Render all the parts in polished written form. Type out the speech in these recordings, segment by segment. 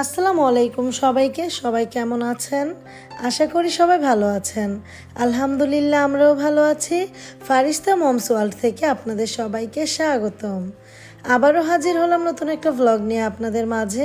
আসসালামু আলাইকুম সবাইকে। সবাই কেমন আছেন? আশা করি সবাই ভালো আছেন। আলহামদুলিল্লাহ আমরাও ভালো আছি। ফারিস্তা মমস ওয়ার্ল্ড থেকে আপনাদের সবাইকে স্বাগতম। আবারও হাজির হলাম নতুন একটা ভ্লগ নিয়ে আপনাদের মাঝে।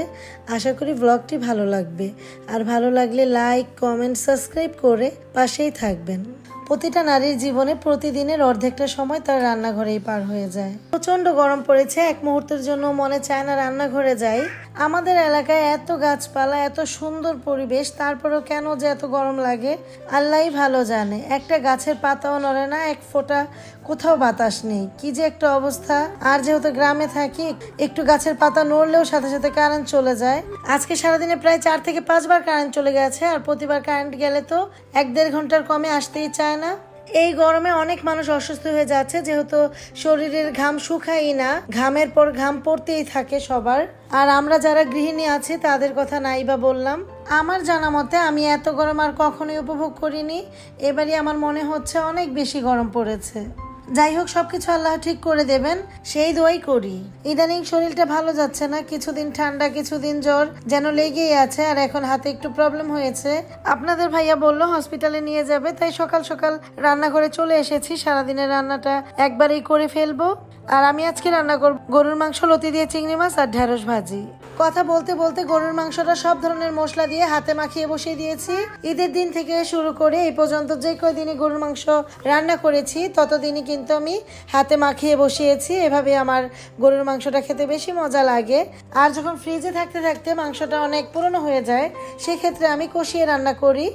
আশা করি ভ্লগটি ভালো লাগবে, আর ভালো লাগলে লাইক, কমেন্ট, সাবস্ক্রাইব করে পাশেই থাকবেন। প্রতিটা নারীর জীবনে প্রতিদিনের অর্ধেকটা সময় তার রান্নাঘরেই পার হয়ে যায়। প্রচন্ড গরম পড়েছে, এক মুহূর্তের জন্য মনে চায় না রান্নাঘরে যাই। আমাদের এলাকায় এত গাছপালা, এত সুন্দর পরিবেশ, তারপরেও কেন যে এত গরম লাগে আল্লাহই ভালো জানে। একটা গাছের পাতাও নড়ে না, এক ফোঁটা কোথাও বাতাস নেই, কি যে একটা অবস্থা। আর যেহেতু গ্রামে থাকি, একটু গাছের পাতা নড়লেও সাথে সাথে কারেন্ট চলে যায়। আজকে সারাদিনে প্রায় 4 থেকে 5 বার কারেন্ট চলে গেছে, আর প্রতিবার কারেন্ট গেলে তো 1-1.5 ঘন্টার কমে আসতেই চায় না। এই গরমে অনেক মানুষ অসুস্থ হয়ে যাচ্ছে, যেহেতু শরীরের ঘাম শুকাই না, ঘামের পর ঘাম পড়তেই থাকে সবার। আর আমরা যারা গৃহিণী আছি তাদের কথা নাই বা বললাম। আমার জানা মতে আমি এত গরম আর কখনোই উপভোগ করিনি। এবারই আমার মনে হচ্ছে অনেক বেশি গরম পড়েছে। যাই হোক, সবকিছু আল্লাহ ঠিক করে দেবেন, সেই দোয়াই করি। ইদানিং শরীরটা ভালো যাচ্ছে না, কিছুদিন ঠান্ডা, কিছুদিন জ্বর যেন লেগেই আছে। আর এখন হাতে একটু প্রবলেম হয়েছে। আপনাদের ভাইয়া বললো হসপিটালে নিয়ে যাবে, তাই সকাল সকাল রান্নাঘরে চলে এসেছি। সারাদিনের রান্নাটা একবারেই করে ফেলবো। আর আমি আজকে রান্না করব গরুর মাংস, লতি দিয়ে চিংড়ি মাছ আর ঢেঁড়স ভাজি। কথা বলতে বলতে গরুর মাংসটা সব ধরনের মশলা দিয়ে হাতে মাখিয়ে বসিয়ে দিয়েছি। ঈদের দিন থেকে শুরু করে এই পর্যন্ত যে কয়দিনই গরুর মাংস রান্না করেছি ততদিনই কিন্তু আমি হাতে মাখিয়ে বসিয়েছি। এভাবে আমার গরুর মাংসটা খেতে বেশি মজা লাগে। আর যখন ফ্রিজে থাকতে থাকতে মাংসটা অনেক পুরনো হয়ে যায়, সেক্ষেত্রে আমি কষিয়ে রান্না করি।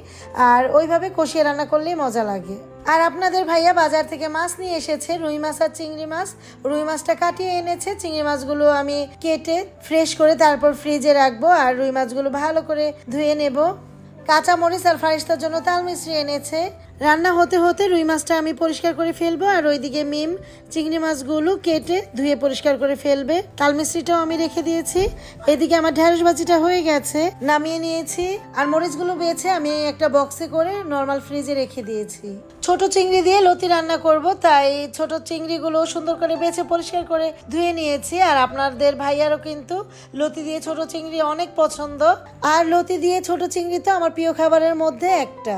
আর ওইভাবে কষিয়ে রান্না করলেই মজা লাগে। আর আপনাদের ভাইয়া বাজার থেকে মাছ নিয়ে এসেছে, রুই মাছ আর চিংড়ি মাছ। রুই মাছটা কাটিয়ে এনেছে, চিংড়ি মাছগুলো আমি কেটে ফ্রেশ করে তারপর ফ্রিজে রাখবো। আর রুই মাছগুলো ভালো করে ধুয়ে নেব। কাঁচা মরিচ আর ফারিস্তার জন্য তাল মিশ্রি এনেছে। রান্না হতে হতে রুই মাছটা আমি পরিষ্কার করে ফেলবো, আর ওইদিকে মিম চিংড়ি মাছগুলো কেটে ধুয়ে পরিষ্কার করে ফেলবে। তাল মিশ্রিটাও আমি রেখে দিয়েছি। এদিকে আমার ঢেঁড়স ভাজিটা হয়ে গেছে, নামিয়ে নিয়েছি। আর মরিচগুলো বেছে আমি একটা বক্সে করে নর্মাল ফ্রিজে রেখে দিয়েছি। ছোট চিংড়ি দিয়ে লতি রান্না করব, তাই ছোট চিংড়িগুলো সুন্দর করে বেছে পরিষ্কার করে ধুয়ে নিয়েছি। আর আপনাদের ভাইয়ারও কিন্তু লতি দিয়ে ছোট চিংড়ি অনেক পছন্দ। আর লতি দিয়ে ছোট চিংড়ি তো আমার প্রিয় খাবারের মধ্যে একটা।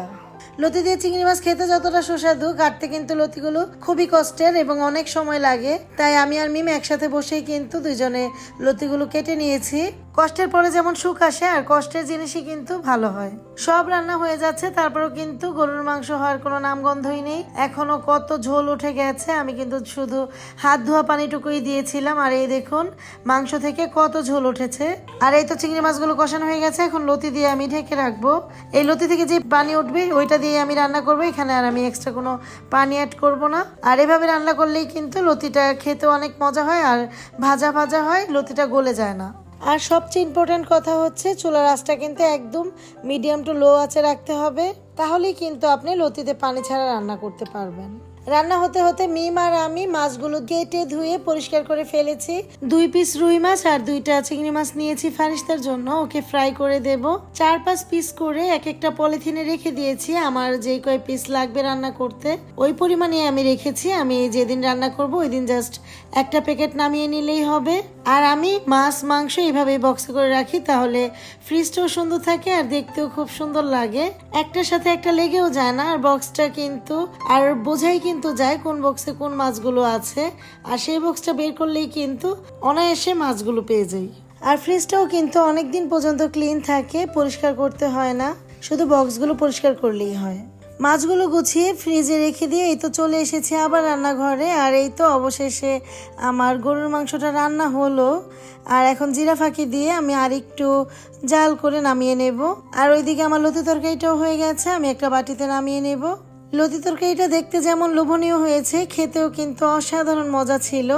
লতি দিয়ে চিংড়ি মাছ খেতে যতটা সুস্বাদু, কাটতে কিন্তু লতিগুলো খুবই কষ্টের এবং অনেক সময় লাগে। তাই আমি আর মিম একসাথে বসেই কিন্তু দুজনে লতিগুলো কেটে নিয়েছি। কষ্টের পরে যেমন সুখ আসে, আর কষ্টের জিনিসই কিন্তু ভালো হয়। সব রান্না হয়ে যাচ্ছে, তারপরেও কিন্তু গরুর মাংস হওয়ার কোনো নামগন্ধই নেই। এখনো কত ঝোল উঠে গেছে। আমি কিন্তু শুধু হাত ধোয়া পানিটুকুই দিয়েছিলাম, আর এই দেখুন মাংস থেকে কত ঝোল উঠেছে। আর এই তো চিংড়ি মাছগুলো কষানো হয়ে গেছে, এখন লতি দিয়ে আমি ঢেকে রাখবো। এই লতি থেকে যে পানি উঠবে ওইটা দিয়ে আমি রান্না করবো, এখানে আর আমি এক্সট্রা কোনো পানি অ্যাড করব না। আর এভাবে রান্না করলেই কিন্তু লতিটা খেতে অনেক মজা হয়, আর ভাজা ভাজা হয়, লতিটা গলে যায় না। আর সবচেয়ে ইম্পর্টেন্ট কথা হচ্ছে চুলার আঁচটা কিন্তু একদম মিডিয়াম টু লো আঁচে রাখতে হবে, তাহলেই কিন্তু আপনি লতিতে পানি ছাড়া রান্না করতে পারবেন। রান্না হতে হতে মিম আর আমি মাছগুলো কেটে ধুয়ে পরিষ্কার করে ফেলেছি। 2 পিস রুই মাছ আর 2টা চিংড়ি মাছ নিয়েছি ফারিস্তার জন্য, ওকে ফ্রাই করে দেব। 4-5 পিস করে এক একটা পলিথিনে রেখে দিয়েছি। আমার যেই কয় পিস লাগবে রান্না করতে ওই পরিমাণে আমি রেখেছি। আমি যেদিন রান্না করব ওই দিন জাস্ট একটা প্যাকেট নামিয়ে নিলেই হবে। আর আমি মাছ মাংস এইভাবে বক্সে করে রাখি, তাহলে ফ্রিজটাও সুন্দর থাকে আর দেখতেও খুব সুন্দর লাগে। একটার সাথে একটা লেগেও যায় না, আর বক্সটা কিন্তু আর বোঝাই কিন্তু যায় কোন বক্সে কোন মাছগুলো আছে। আর সেই বক্সটা বের করলেই কিন্তু অনায়াসে মাছগুলো পেয়ে যাই। আর ফ্রিজটাও কিন্তু অনেকদিন পর্যন্ত ক্লিন থাকে, পরিষ্কার করতে হয় না, শুধু বক্সগুলো পরিষ্কার করলেই হয়। মাছগুলো গুছিয়ে ফ্রিজে রেখে দিয়ে এই তো চলে এসেছি আবার রান্নাঘরে। আর এই তো অবশেষে আমার গরুর মাংসটা রান্না হলো। আর এখন জিরা ফাঁকি দিয়ে আমি আর একটু জাল করে নামিয়ে নেব। আর ওইদিকে আমার লতি তরকারিটাও হয়ে গেছে, আমি একটা বাটিতে নামিয়ে নেব। লতি তরকারিটা দেখতে যেমন লোভনীয় হয়েছে, খেতেও কিন্তু অসাধারণ মজা ছিল।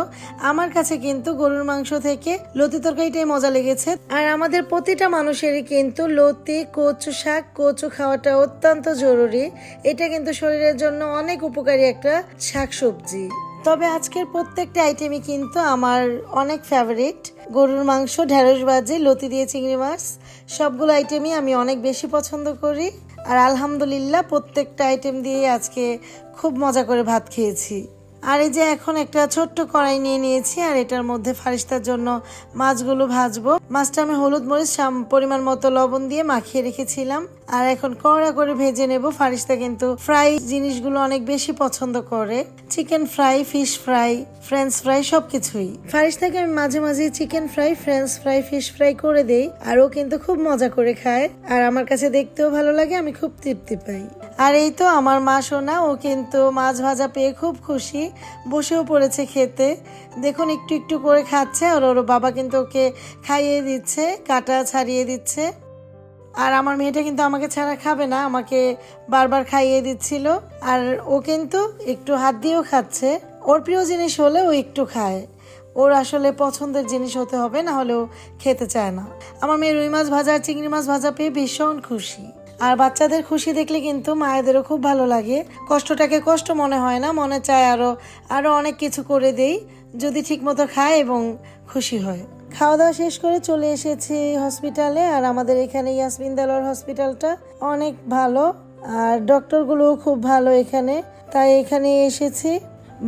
আমার কাছে কিন্তু গরুর মাংস থেকে লতি তরকারিটাই মজা লেগেছে। আর আমাদের প্রতিটা মানুষেরই কিন্তু লতি, কচু শাক, কচু খাওয়াটা অত্যন্ত জরুরি। এটা কিন্তু শরীরের জন্য অনেক উপকারী একটা শাকসবজি। তবে আজকের প্রত্যেকটা আইটেমই কিন্তু আমার অনেক ফেভারিট। গরুর মাংস, ঢেঁড়স ভাজি, লতি দিয়ে চিংড়ি মাছ, সবগুলো আইটেমই আমি অনেক বেশি পছন্দ করি। আর আলহামদুলিল্লাহ প্রত্যেকটা আইটেম দিয়ে আজকে খুব মজা করে ভাত খেয়েছি। আর এই যে এখন একটা ছোট্ট কড়াই নিয়ে নিয়েছি আর এটার মধ্যে ফারিস্তার জন্য মাছগুলো ভাজবো। মাছটা আমি হলুদ মরিচ পরিমাণ মতো লবণ দিয়ে মাখিয়ে রেখেছিলাম আর এখন কড়া করে ভেজে নেব। ফারিস্তা কিন্তু ফ্রাই জিনিসগুলো অনেক বেশি পছন্দ করে, chicken fry, fish fry, French fry সবকিছুই। ফারিস্তাকে আমি মাঝে মাঝে chicken fry, French fry, fish fry করে দেই আর ও কিন্তু খুব মজা করে খায় আর আমার কাছে দেখতেও ভালো লাগে, আমি খুব তৃপ্তি পাই। আর এই তো আমার মা সোনা, ও কিন্তু মাছ ভাজা পেয়ে খুব খুশি, বসেও পড়েছে খেতে। দেখুন একটু একটু করে খাচ্ছে আর ওর বাবা কিন্তু ওকে খাইয়ে দিচ্ছে, কাটা ছাড়িয়ে দিচ্ছে। আর আমার মেয়েটা কিন্তু আমাকে ছাড়া খাবে না, আমাকে বারবার খাইয়ে দিচ্ছিল আর ও কিন্তু একটু হাত দিয়েও খাচ্ছে। ওর প্রিয় জিনিস হলে ও একটু খায়, ওর আসলে পছন্দের জিনিস হতে হবে, না হলেও খেতে চায় না। আমার মেয়ে রুই মাছ ভাজা আর চিংড়ি মাছ ভাজা পেয়ে ভীষণ খুশি। আর বাচ্চাদের খুশি দেখলে কিন্তু মায়েদেরও খুব ভালো লাগে, কষ্টটাকে কষ্ট মনে হয় না, মনে চায় আরো অনেক কিছু করে দেই যদি ঠিক মতো খায় এবং খুশি হয়। খাওয়া দাওয়া শেষ করে চলে এসেছি হসপিটালে আর আমাদের এখানে ইয়াসমিন দেলোয়ার হসপিটালটা অনেক ভালো আর ডক্টরগুলোও খুব ভালো এখানে, তাই এখানে এসেছি।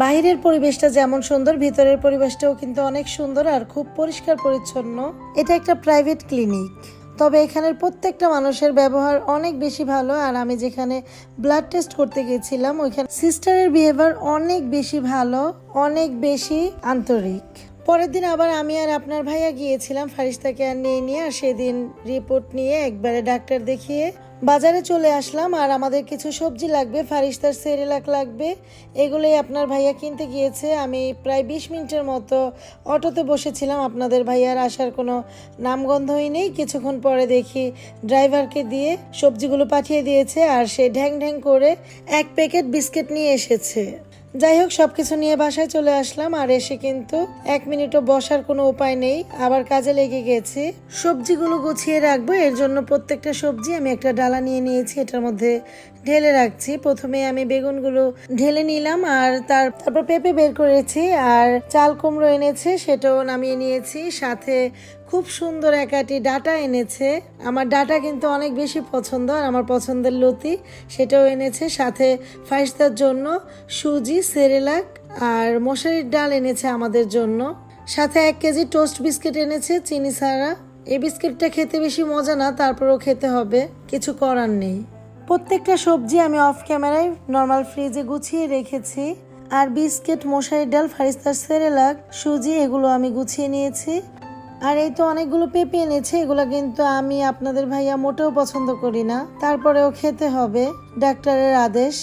বাহিরের পরিবেশটা যেমন সুন্দর, ভিতরের পরিবেশটাও কিন্তু অনেক সুন্দর আর খুব পরিষ্কার পরিচ্ছন্ন। এটা একটা প্রাইভেট ক্লিনিক, তবে এখানের প্রত্যেকটা মানুষের ব্যবহার অনেক বেশি ভালো। আর আমি যেখানে ব্লাড টেস্ট করতে গেছিলাম ওইখানে সিস্টারের বিহেভিয়ার অনেক বেশি ভালো, অনেক বেশি আন্তরিক। পরের দিন আবার আমি আর আপনার ভাইয়া গিয়েছিলাম ফারিস্তাকে আর নিয়ে আর সেদিন রিপোর্ট নিয়ে একবারে ডাক্তার দেখিয়ে বাজারে চলে আসলাম। আর আমাদের কিছু সবজি লাগবে, ফারিস্তার সেরেলাক লাগবে, এগুলোই আপনার ভাইয়া কিনতে গিয়েছে। আমি প্রায় 20 মিনিটের মতো অটোতে বসেছিলাম, আপনাদের ভাইয়ার আসার কোনো নামগন্ধই নেই। কিছুক্ষণ পরে দেখি ড্রাইভারকে দিয়ে সবজিগুলো পাঠিয়ে দিয়েছে আর সে ঢ্যাং ঢ্যাং করে 1 প্যাকেট বিস্কিট নিয়ে এসেছে। যাই হোক, সবকিছু নিয়ে বাসায় চলে আসলাম আর এসে কিন্তু 1 মিনিটও বসার কোনো উপায় নেই, আবার কাজে লেগে গেছি। সবজিগুলো গুছিয়ে রাখবো, এর জন্য প্রত্যেকটা সবজি আমি একটা ডালা নিয়ে নিয়েছি, এটার মধ্যে ঢেলে রাখছি। প্রথমে আমি বেগুনগুলো ঢেলে নিলাম আর তারপর পেঁপে বের করেছি আর চাল কুমড়ো এনেছে সেটাও নামিয়ে নিয়েছি, সাথে খুব সুন্দর একাটি ডাটা এনেছে। আমার ডাটা কিন্তু অনেক বেশি পছন্দ আর আমার পছন্দের লতি, সেটাও এনেছে। সাথে ফারিস্তার জন্য সুজি, সেরেলাক আর মশারির ডাল এনেছে আমাদের জন্য। সাথে 1 কেজি টোস্ট বিস্কিট এনেছে চিনি ছাড়া। এই বিস্কিটটা খেতে বেশি মজা না, তারপরেও খেতে হবে, কিছু করার নেই। প্রত্যেকটা সবজি আমি অফ ক্যামেরায় নর্মাল ফ্রিজে গুছিয়ে রেখেছি আর বিস্কিট, মশারির ডাল, ফারিস্তার সেরেলাক, সুজি এগুলো আমি গুছিয়ে নিয়েছি। আর এই তো অনেকগুলো পেঁপে এনেছে, এগুলো কিন্তু আমি আপনাদের ভাইয়া মোটেও পছন্দ করি না, তারপরেও খেতে হবে, ডাক্তারের আদেশ।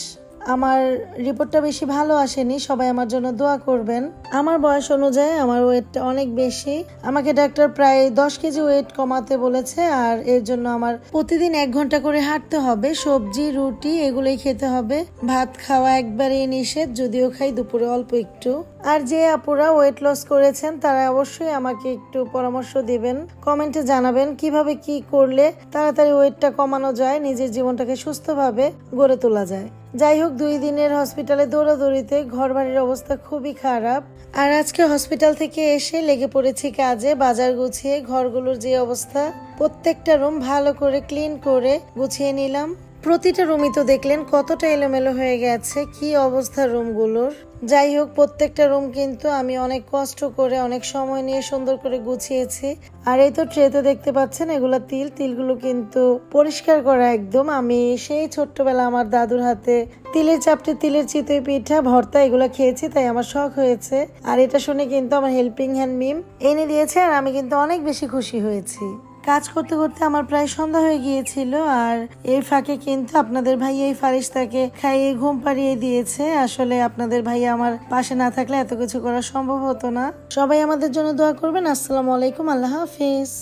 আমার রিপোর্টটা বেশি ভালো আসেনি, সবাই আমার জন্য দোয়া করবেন। আমার বয়স অনুযায়ী আমার ওয়েটটা অনেক বেশি, আমাকে ডাক্তার প্রায় 10 কেজি ওয়েট কমাতে বলেছে আর এর জন্য আমার প্রতিদিন 1 ঘন্টা করে হাঁটতে হবে, সবজি, রুটি এগুলোই খেতে হবে, ভাত খাওয়া একবারেই নিষেধ, যদিও খাই দুপুরে অল্প একটু। আর যে আপুরা ওয়েট লস করেছেন তারা অবশ্যই আমাকে একটু পরামর্শ দিবেন, কমেন্টে জানাবেন কিভাবে কি করলে তাড়াতাড়ি ওয়েটটা কমানো যায়, নিজের জীবনটাকে সুস্থভাবে গড়ে তোলা যায়। যাই হোক, 2 দিনের হসপিটালে দৌড়াদৌড়িতে ঘর বাড়ির অবস্থা খুবই খারাপ আর আজকে হসপিটাল থেকে এসে লেগে পড়েছি কাজে, বাজার গুছিয়ে ঘরগুলোর যে অবস্থা, প্রত্যেকটা রুম ভালো করে ক্লিন করে গুছিয়ে নিলাম। প্রতিটা রুমই তো দেখলেন কতটা এলোমেলো হয়ে গেছে, কি অবস্থা রুমগুলোর। যাই হোক, প্রত্যেকটা রুম কিন্তু আমি অনেক কষ্ট করে অনেক সময় নিয়ে সুন্দর করে গুছিয়েছি। আর এই তো ট্রেতে দেখতে পাচ্ছেন এগুলো তিলগুলো কিন্তু পরিষ্কার করা একদম। আমি সেই ছোট্টবেলা আমার দাদুর হাতে তিলের চাপটি, তিলের চিতই পিঠা, ভর্তা এগুলো খেয়েছি, তাই আমার শখ হয়েছে। আর এটা শুনে কিন্তু আমার হেল্পিং হ্যান্ড মিম এনে দিয়েছে আর আমি কিন্তু অনেক বেশি খুশি হয়েছি। কাজ করতে করতে আমার প্রায় সন্ধ্যা হয়ে গিয়েছিল আর এর ফাঁকে কিন্তু আপনাদের ভাইয়া এই ফারিস্তাকে খাইয়ে ঘুম পাড়িয়ে দিয়েছে। আসলে আপনাদের ভাইয়া আমার পাশে না থাকলে এত কিছু করা সম্ভব হতো না। সবাই আমাদের জন্য দোয়া করবেন। আসসালামু আলাইকুম, আল্লাহ হাফিজ।